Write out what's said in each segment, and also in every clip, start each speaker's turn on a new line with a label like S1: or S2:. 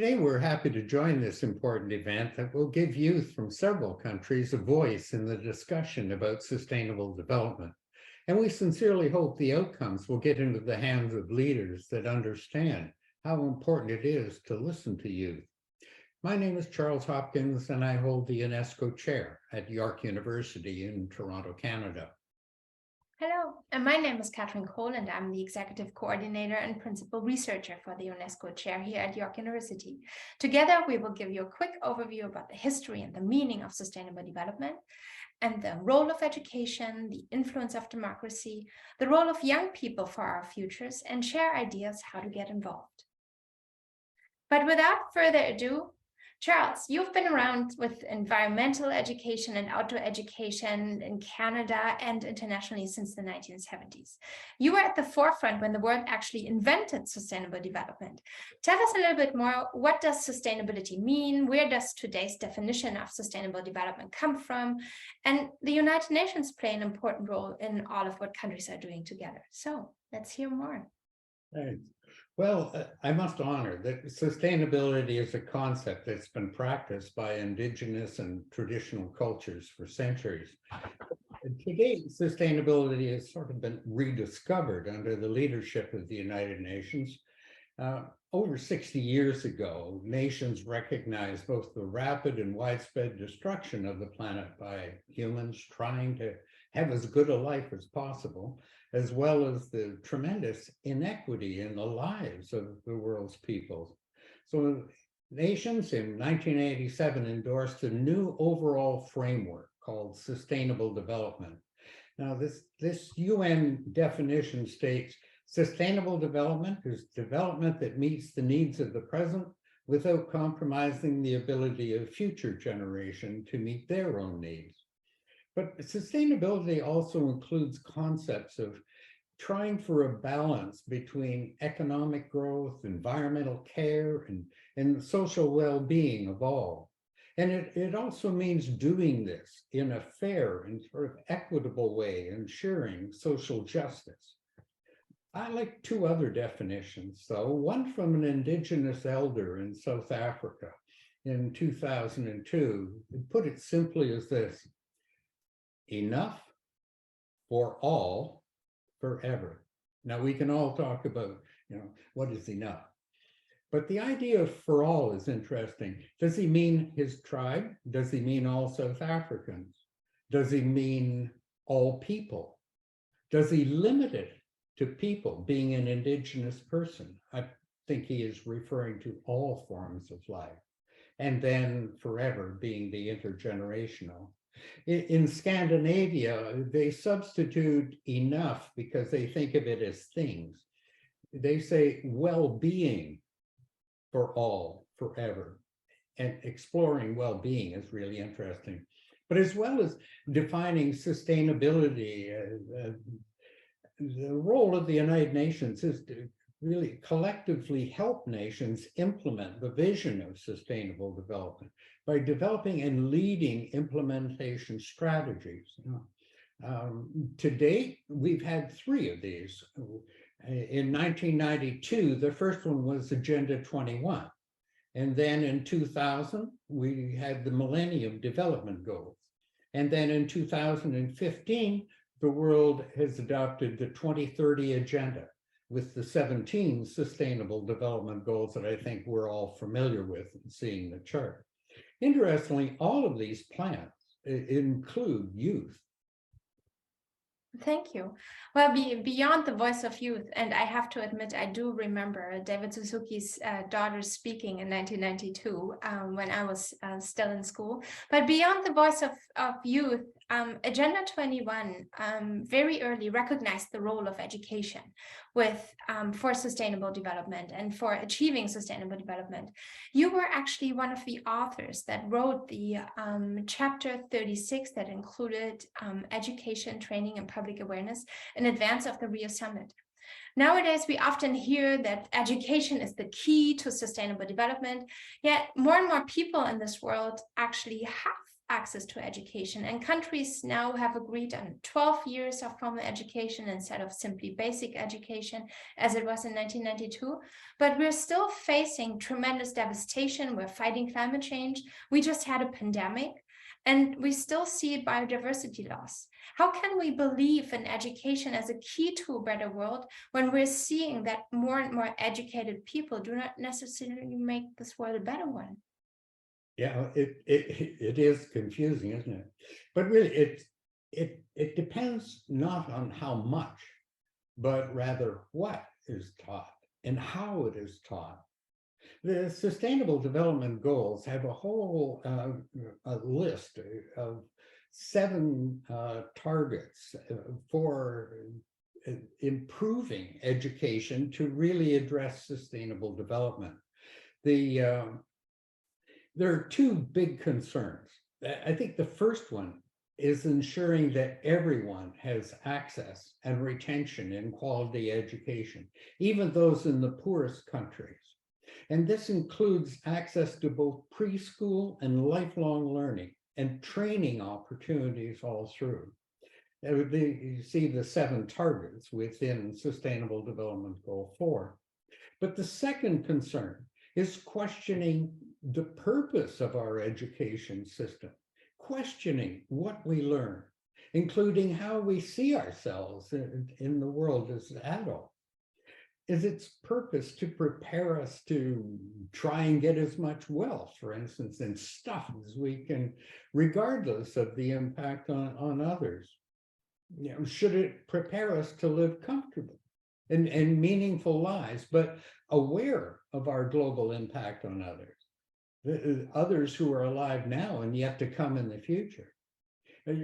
S1: Today, we're happy to join this important event that will give youth from several countries a voice in the discussion about sustainable development. And we sincerely hope the outcomes will get into the hands of leaders that understand how important it is to listen to youth. My name is Charles Hopkins, and I hold the UNESCO chair at York University in Toronto, Canada.
S2: Hello, and my name is Catherine Cole, and I'm the Executive Coordinator and Principal Researcher for the UNESCO Chair here at York University. Together, we will give you a quick overview about the history and the meaning of sustainable development, and the role of education, the influence of democracy, the role of young people for our futures, and share ideas how to get involved. But without further ado, Charles, you've been around with environmental education and outdoor education in Canada and internationally since the 1970s. You were at the forefront when the world actually invented sustainable development. Tell us a little bit more, what does sustainability mean? Where does today's definition of sustainable development come from? And the United Nations play an important role in all of what countries are doing together. So let's hear more.
S1: Thanks. Well, I must honor that sustainability is a concept that's been practiced by indigenous and traditional cultures for centuries. Today, sustainability has sort of been rediscovered under the leadership of the United Nations. Over 60 years ago, nations recognized both the rapid and widespread destruction of the planet by humans trying to have as good a life as possible, as well as the tremendous inequity in the lives of the world's peoples. So nations in 1987 endorsed a new overall framework called Sustainable Development. Now, this UN definition states, sustainable development is development that meets the needs of the present without compromising the ability of future generations to meet their own needs. But sustainability also includes concepts of trying for a balance between economic growth, environmental care, and social well-being of all. And it also means doing this in a fair and sort of equitable way, ensuring social justice. I like two other definitions, though. One from an indigenous elder in South Africa in 2002, put it simply as this: enough for all forever. Now, we can all talk about, what is enough? But the idea of for all is interesting. Does he mean his tribe? Does he mean all South Africans? Does he mean all people? Does he limit it to people being an indigenous person? I think he is referring to all forms of life. And then forever being the intergenerational. In Scandinavia, they substitute enough because they think of it as things. They say well-being for all, forever. And exploring well-being is really interesting. But as well as defining sustainability, the role of the United Nations is to really collectively help nations implement the vision of sustainable development by developing and leading implementation strategies. To date, we've had three of these. In 1992, the first one was Agenda 21. And then in 2000, we had the Millennium Development Goals. And then in 2015, the world has adopted the 2030 Agenda, with the 17 Sustainable Development Goals that I think we're all familiar with seeing the chart. Interestingly, all of these plans include youth.
S2: Thank you. Well, beyond the voice of youth, and I have to admit, I do remember David Suzuki's daughter speaking in 1992 when I was still in school. But beyond the voice of youth, Agenda 21 very early recognized the role of education for sustainable development and for achieving sustainable development. You were actually one of the authors that wrote the chapter 36 that included education, training, and public awareness in advance of the Rio Summit. Nowadays, we often hear that education is the key to sustainable development, yet more and more people in this world actually have access to education. And countries now have agreed on 12 years of formal education instead of simply basic education, as it was in 1992. But we're still facing tremendous devastation. We're fighting climate change. We just had a pandemic, and we still see biodiversity loss. How can we believe in education as a key to a better world when we're seeing that more and more educated people do not necessarily make this world a better one?
S1: Yeah, it is confusing, isn't it? But really, it depends not on how much, but rather what is taught and how it is taught. The Sustainable Development Goals have a whole a list of 7 targets for improving education to really address sustainable development. There are 2 big concerns. I think the first one is ensuring that everyone has access and retention in quality education, even those in the poorest countries. And this includes access to both preschool and lifelong learning and training opportunities all through. You see the 7 targets within Sustainable Development Goal 4. But the second concern is questioning the purpose of our education system, questioning what we learn, including how we see ourselves in the world as adults. Is its purpose to prepare us to try and get as much wealth, for instance, and stuff as we can, regardless of the impact on others? You know, should it prepare us to live comfortable and meaningful lives, but aware of our global impact on others who are alive now and yet to come in the future?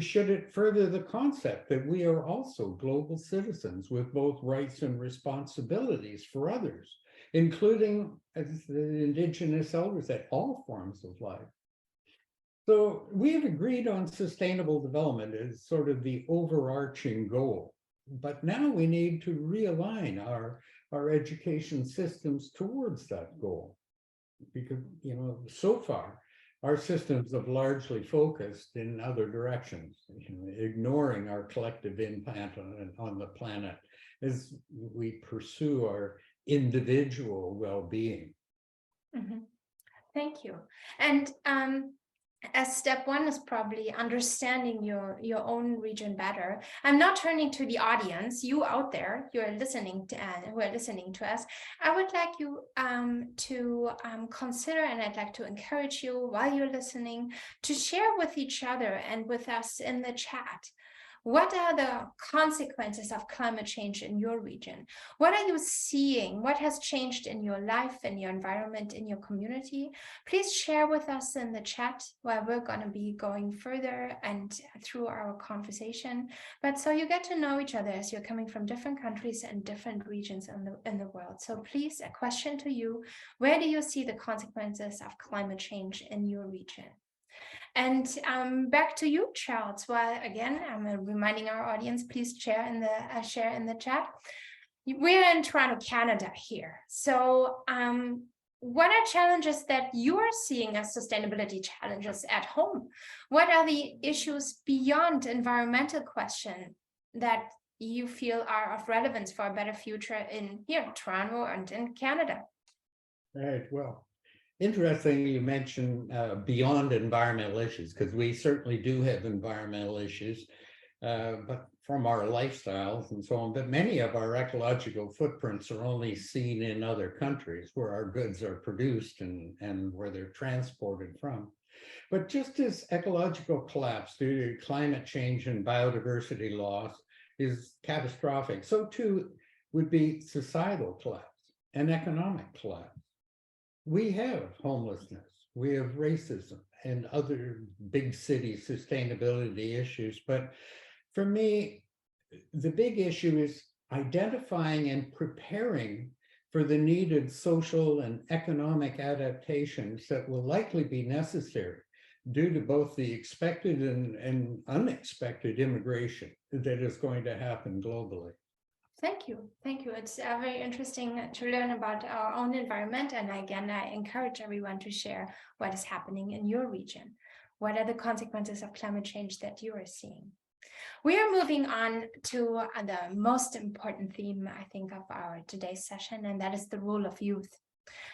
S1: Should it further the concept that we are also global citizens with both rights and responsibilities for others, including as the indigenous elders at all forms of life? So we have agreed on sustainable development as sort of the overarching goal, but now we need to realign our education systems towards that goal, because, you know, so far our systems have largely focused in other directions, you know, ignoring our collective impact on the planet as we pursue our individual well-being.
S2: Mm-hmm. Thank you. And as step 1 is probably understanding your own region better, I'm now turning to the audience, you out there, you are listening to who are listening to us. I would like you to consider, and I'd like to encourage you while you're listening to share with each other and with us in the chat. What are the consequences of climate change in your region? What are you seeing? What has changed in your life, in your environment, in your community? Please share with us in the chat while we're going to be going further and through our conversation. But so you get to know each other as you're coming from different countries and different regions in the world. So please, a question to you: where do you see the consequences of climate change in your region? And back to you, Charles. Well, again, I'm reminding our audience, please share in the chat. We're in Toronto, Canada here. So what are challenges that you are seeing as sustainability challenges at home? What are the issues beyond environmental question that you feel are of relevance for a better future in here, Toronto and in Canada?
S1: Right, well, interesting you mentioned beyond environmental issues, because we certainly do have environmental issues, but from our lifestyles and so on. But many of our ecological footprints are only seen in other countries where our goods are produced and where they're transported from. But just as ecological collapse due to climate change and biodiversity loss is catastrophic, so too would be societal collapse and economic collapse. We have homelessness, we have racism and other big city sustainability issues. But for me, the big issue is identifying and preparing for the needed social and economic adaptations that will likely be necessary due to both the expected and unexpected immigration that is going to happen globally.
S2: Thank you. Thank you. It's very interesting to learn about our own environment. And again, I encourage everyone to share what is happening in your region. What are the consequences of climate change that you are seeing? We are moving on to the most important theme, I think, of our today's session, and that is the role of youth.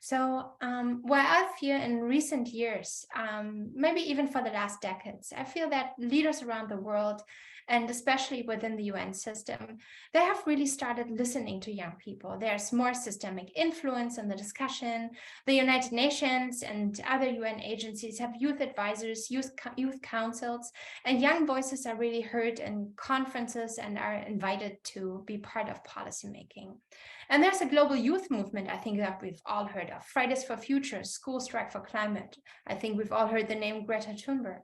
S2: So while I feel in recent years, maybe even for the last decades, I feel that leaders around the world, and especially within the UN system, they have really started listening to young people. There's more systemic influence in the discussion. The United Nations and other UN agencies have youth advisors, youth councils, and young voices are really heard in conferences and are invited to be part of policymaking. And there's a global youth movement, I think, that we've all heard of. Fridays for Future, School Strike for Climate. I think we've all heard the name Greta Thunberg.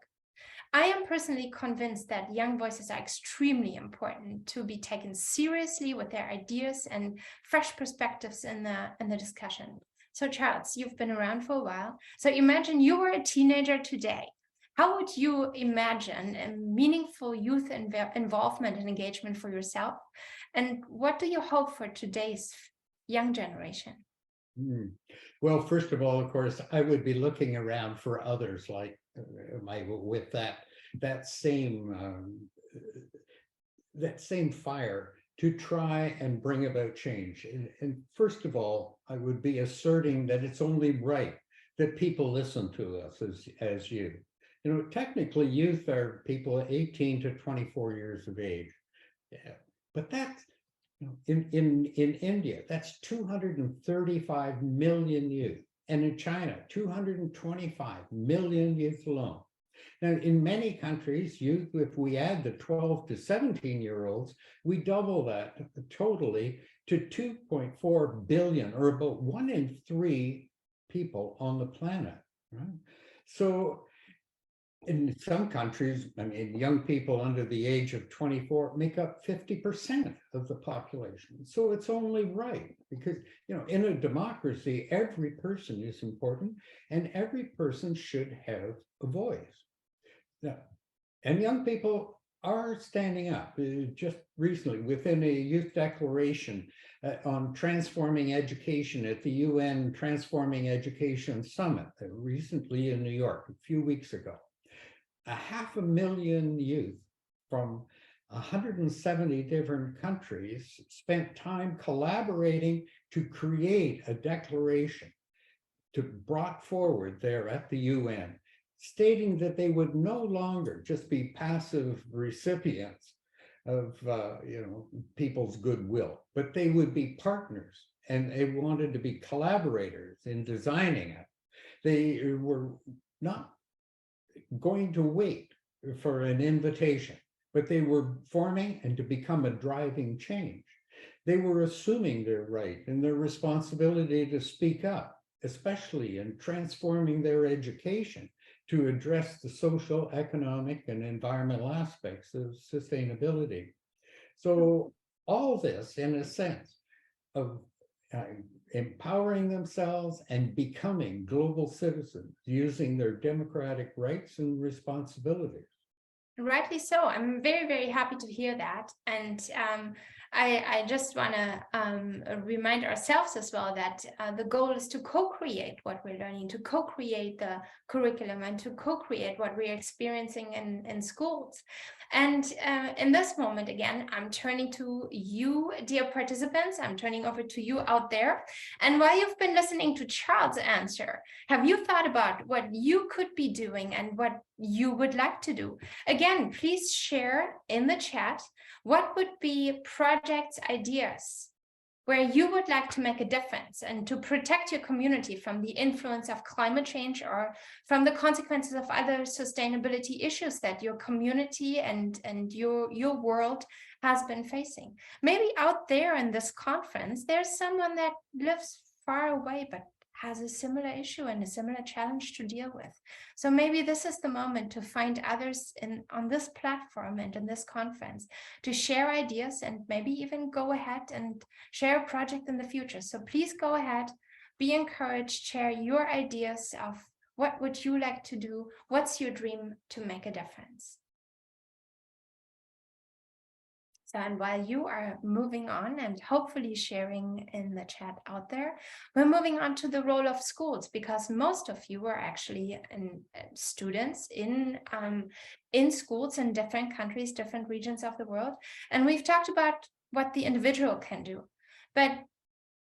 S2: I am personally convinced that young voices are extremely important to be taken seriously with their ideas and fresh perspectives in the discussion. So Charles, you've been around for a while. So imagine you were a teenager today. How would you imagine a meaningful youth involvement and engagement for yourself? And what do you hope for today's young generation?
S1: Well, first of all, of course, I would be looking around for others like with that same fire to try and bring about change. And first of all, I would be asserting that it's only right that people listen to us as you. You know, technically, youth are people 18 to 24 years of age. Yeah. But that's, you know, in India, that's 235 million youth. And in China, 225 million youth alone. Now, in many countries, youth, if we add the 12 to 17-year-olds, we double that totally to 2.4 billion, or about 1 in 3 people on the planet, right? So in some countries, I mean, young people under the age of 24 make up 50% of the population. So it's only right because, you know, in a democracy, every person is important and every person should have a voice. Now, and young people are standing up. Just recently, within a youth declaration on transforming education at the UN Transforming Education Summit, recently in New York, a few weeks ago, 500,000 youth from 170 different countries spent time collaborating to create a declaration brought forward there at the UN, stating that they would no longer just be passive recipients of people's goodwill, but they would be partners, and they wanted to be collaborators in designing it. They were not going to wait for an invitation, but they were forming and to become a driving change. They were assuming their right and their responsibility to speak up, especially in transforming their education to address the social, economic, and environmental aspects of sustainability. So all this, in a sense, of empowering themselves and becoming global citizens using their democratic rights and responsibilities.
S2: Rightly so. I'm very, very happy to hear that. And I just want to remind ourselves as well that the goal is to co-create what we're learning, to co-create the curriculum, and to co-create what we're experiencing in schools. And in this moment, again, I'm turning to you, dear participants. I'm turning over to you out there. And while you've been listening to Charles' answer, have you thought about what you could be doing and what you would like to do? Again, please share in the chat what would be projects, ideas where you would like to make a difference and to protect your community from the influence of climate change or from the consequences of other sustainability issues that your community and your world has been facing. Maybe out there in this conference, there's someone that lives far away but has a similar issue and a similar challenge to deal with. So maybe this is the moment to find others on this platform and in this conference to share ideas and maybe even go ahead and share a project in the future. So please go ahead, be encouraged, share your ideas of what would you like to do, what's your dream to make a difference. And while you are moving on and hopefully sharing in the chat out there, we're moving on to the role of schools, because most of you are actually students in schools in different countries, different regions of the world. And we've talked about what the individual can do. But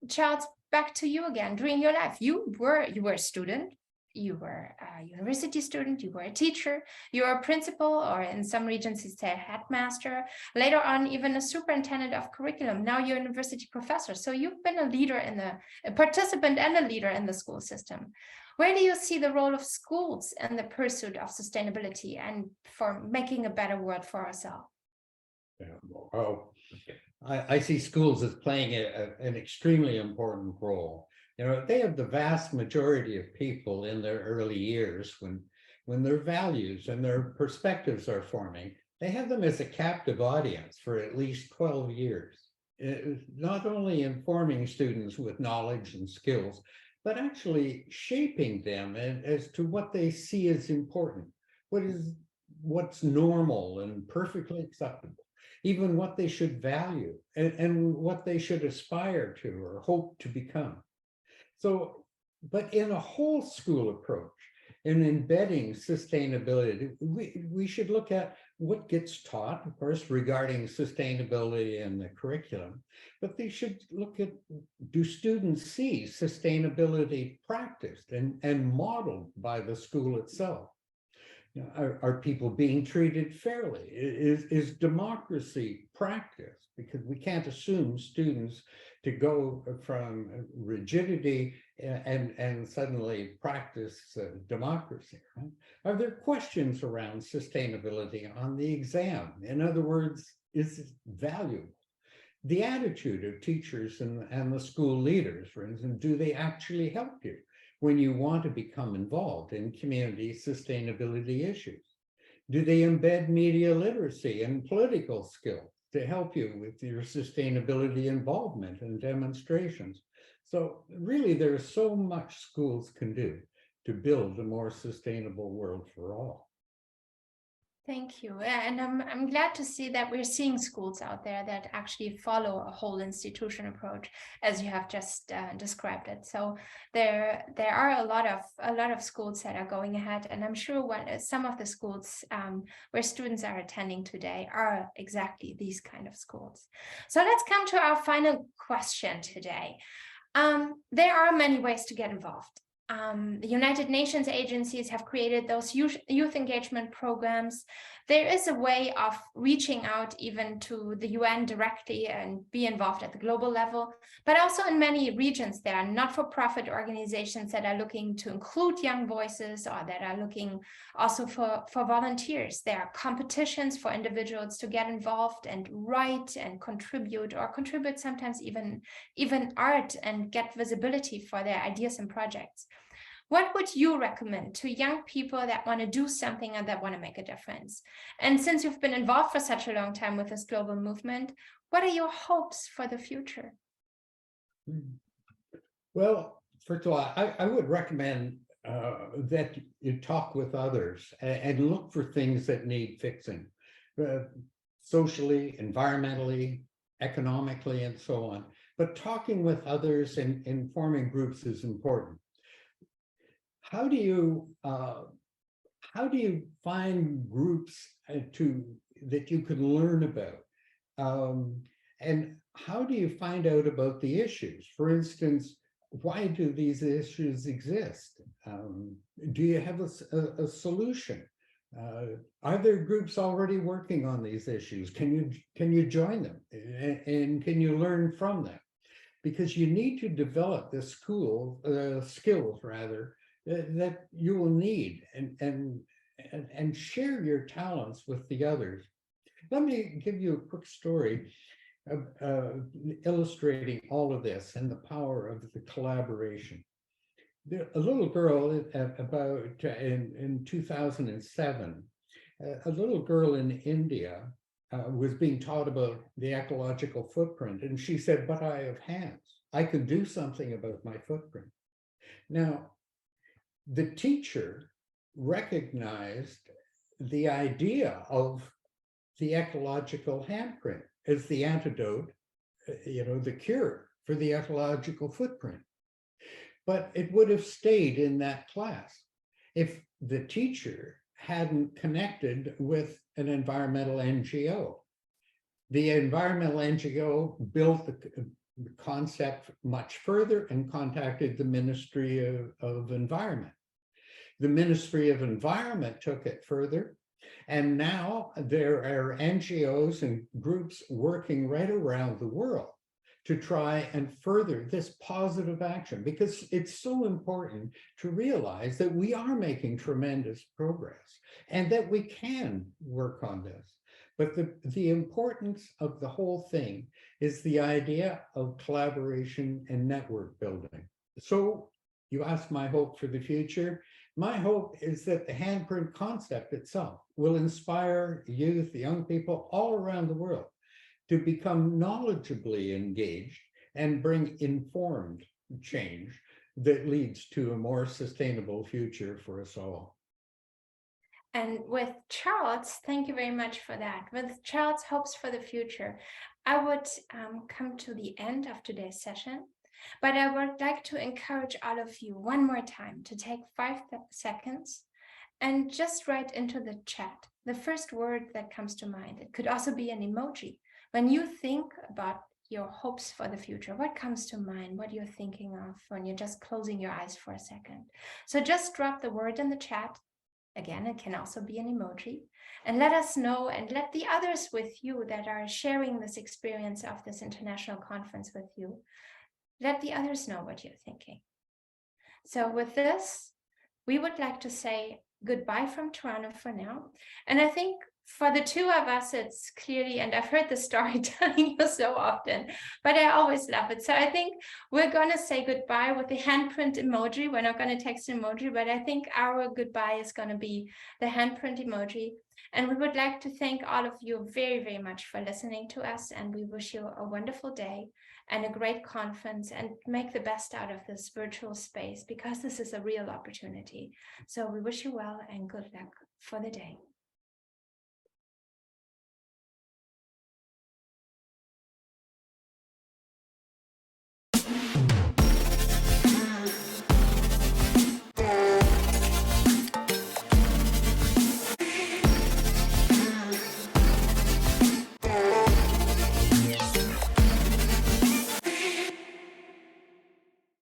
S2: Charles, back to you again. During your life, you were a student, you were a university student, you were a teacher, you were a principal, or in some regions you say a headmaster, later on even a superintendent of curriculum. Now you're a university professor. So you've been a participant and a leader in the school system. Where do you see the role of schools in the pursuit of sustainability and for making a better world for ourselves?
S1: Yeah, well, I see schools as playing an extremely important role. You know, they have the vast majority of people in their early years when their values and their perspectives are forming. They have them as a captive audience for at least 12 years, not only informing students with knowledge and skills, but actually shaping them as to what they see as important, what's normal and perfectly acceptable, even what they should value and what they should aspire to or hope to become. So, but in a whole school approach, in embedding sustainability, we should look at what gets taught, of course, regarding sustainability in the curriculum, but they should look at, do students see sustainability practiced and modeled by the school itself? You know, are people being treated fairly? Is democracy practiced? Because we can't assume students to go from rigidity and suddenly practice democracy. Right? Are there questions around sustainability on the exam? In other words, is it valuable? The attitude of teachers and the school leaders, for instance, do they actually help you when you want to become involved in community sustainability issues? Do they embed media literacy and political skills to help you with your sustainability involvement and demonstrations? So really, there's so much schools can do to build a more sustainable world for all.
S2: Thank you. And I'm glad to see that we're seeing schools out there that actually follow a whole institution approach, as you have just described it. So there are a lot of schools that are going ahead, and I'm sure some of the schools where students are attending today are exactly these kind of schools. So let's come to our final question today. There are many ways to get involved. The United Nations agencies have created those youth engagement programs. There is a way of reaching out even to the UN directly and be involved at the global level, but also in many regions, there are not-for-profit organizations that are looking to include young voices or that are looking also for volunteers. There are competitions for individuals to get involved and write and contribute, or contribute sometimes even art, and get visibility for their ideas and projects. What would you recommend to young people that want to do something and that want to make a difference? And since you've been involved for such a long time with this global movement, what are your hopes for the future?
S1: Well, first of all, I would recommend that you talk with others and look for things that need fixing, socially, environmentally, economically, and so on. But talking with others and forming groups is important. How do you find groups that you can learn about? And how do you find out about the issues? For instance, why do these issues exist? Do you have a solution? Are there groups already working on these issues? Can you join them and can you learn from them? Because you need to develop the skills rather that you will need and share your talents with the others. Let me give you a quick story illustrating all of this and the power of the collaboration. A little girl in 2007, a little girl in India was being taught about the ecological footprint, and she said, "But I have hands. I can do something about my footprint." Now, the teacher recognized the idea of the ecological handprint as the antidote, the cure for the ecological footprint. But it would have stayed in that class if the teacher hadn't connected with an environmental NGO. The environmental NGO built the concept much further and contacted the Ministry of Environment. The Ministry of Environment took it further, and now there are NGOs and groups working right around the world to try and further this positive action, because it's so important to realize that we are making tremendous progress and that we can work on this. But the importance of the whole thing is the idea of collaboration and network building. So you asked my hope for the future. My hope is that the handprint concept itself will inspire youth, young people all around the world to become knowledgeably engaged and bring informed change that leads to a more sustainable future for us all.
S2: And with Charles, thank you very much for that. With Charles' hopes for the future, I would come to the end of today's session, but I would like to encourage all of you one more time to take 5 seconds and just write into the chat the first word that comes to mind. It could also be an emoji. When you think about your hopes for the future, what comes to mind, what you're thinking of when you're just closing your eyes for a second. So just drop the word in the chat. Again, it can also be an emoji, and let us know, and let the others with you that are sharing this experience of this international conference with you, let the others know what you're thinking. So with this, we would like to say goodbye from Toronto for now. And I think for the two of us, it's clearly, and I've heard the story telling you so often, but I always love it. So I think we're going to say goodbye with the handprint emoji. We're not going to text emoji, but I think our goodbye is going to be the handprint emoji. And we would like to thank all of you very, very much for listening to us. And we wish you a wonderful day and a great conference, and make the best out of this virtual space, because this is a real opportunity. So we wish you well and good luck for the day.